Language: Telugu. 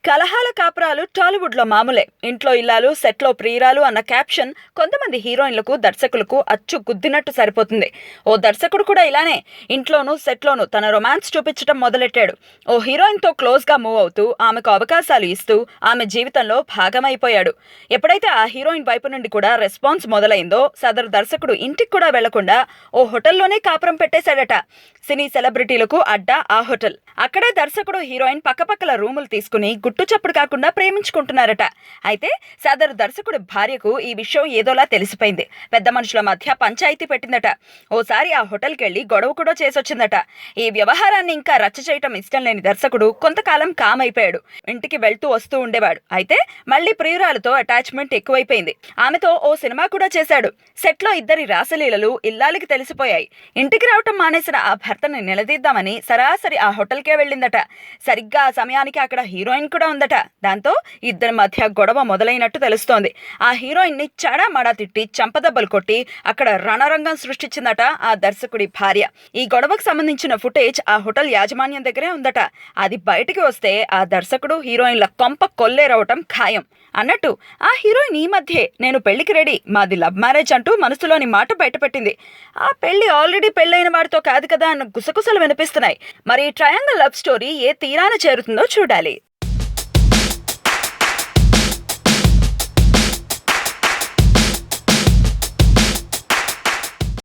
కలహాల కాపురాలు టాలీవుడ్లో మామూలే. ఇంట్లో ఇల్లాలు, సెట్లో ప్రియురాలు అన్న క్యాప్షన్ కొంతమంది హీరోయిన్లకు, దర్శకులకు అచ్చు గుద్దినట్టు సరిపోతుంది. ఓ దర్శకుడు కూడా ఇలానే ఇంట్లోనూ, సెట్లోనూ తన రొమాన్స్ చూపించడం మొదలెట్టాడు. ఓ హీరోయిన్తో క్లోజ్గా మూవ్ అవుతూ, ఆమెకు అవకాశాలు ఇస్తూ, ఆమె జీవితంలో భాగమైపోయాడు. ఎప్పుడైతే ఆ హీరోయిన్ వైపు నుండి కూడా రెస్పాన్స్ మొదలైందో, సదరు దర్శకుడు ఇంటికి కూడా వెళ్లకుండా ఓ హోటల్లోనే కాపురం పెట్టేశాడట. సినీ సెలబ్రిటీలకు అడ్డా ఆ హోటల్. అక్కడే దర్శకుడు, హీరోయిన్ పక్కపక్కల రూములు తీసుకుని గుట్టు చప్పుడు కాకుండా ప్రేమించుకుంటున్నారట. అయితే సదరు దర్శకుడి భార్యకు ఈ విషయం ఏదోలా తెలిసిపోయింది. పెద్ద మనుషుల మధ్య పంచాయతీ పెట్టిందట. ఓసారి ఆ హోటల్కి వెళ్లి గొడవ కూడా చేసొచ్చిందట. ఈ వ్యవహారాన్ని ఇంకా రచ్చ చేయటం ఇష్టం లేని దర్శకుడు కొంతకాలం కామ్ అయిపోయాడు. ఇంటికి వెళ్తూ వస్తూ ఉండేవాడు. అయితే మళ్లీ ప్రియురాలతో అటాచ్మెంట్ ఎక్కువైపోయింది. ఆమెతో ఓ సినిమా కూడా చేశాడు. సెట్లో ఇద్దరి రాసలీలలు ఇల్లాలికి తెలిసిపోయాయి. ఇంటికి రావటం మానేసిన ఆ భర్తని నిలదీద్దామని సరాసరి ఆ హోటల్కే వెళ్ళిందట. సరిగ్గా ఆ సమయానికి అక్కడ హీరోయిన్ కూడా ఉందట. దాంతో ఇద్దరి మధ్య గొడవ మొదలైనట్టు తెలుస్తోంది. ఆ హీరోయిన్ ని చాడామాడా తిట్టి, చంపదెబ్బలు కొట్టి అక్కడ రణరంగం సృష్టించిందట ఆ దర్శకుడి భార్య. ఈ గొడవకు సంబంధించిన ఫుటేజ్ ఆ హోటల్ యాజమాన్యం దగ్గరే ఉందట. అది బయటికి వస్తే ఆ దర్శకుడు, హీరోయిన్ల కొంప కొల్లేరవటం ఖాయం. అన్నట్టు ఆ హీరోయిన్ ఈ మధ్యే నేను పెళ్లికి రెడీ, మాది లవ్ మ్యారేజ్ అంటూ మనసులోని మాట బయటపెట్టింది. ఆ పెళ్లి ఆల్రెడీ పెళ్లైన వాడితో కాదు కదా అన్న గుసగుసలు వినిపిస్తున్నాయి. మరి ట్రయాంగిల్ లవ్ స్టోరీ ఏ తీరాన చేరుతుందో చూడాలి.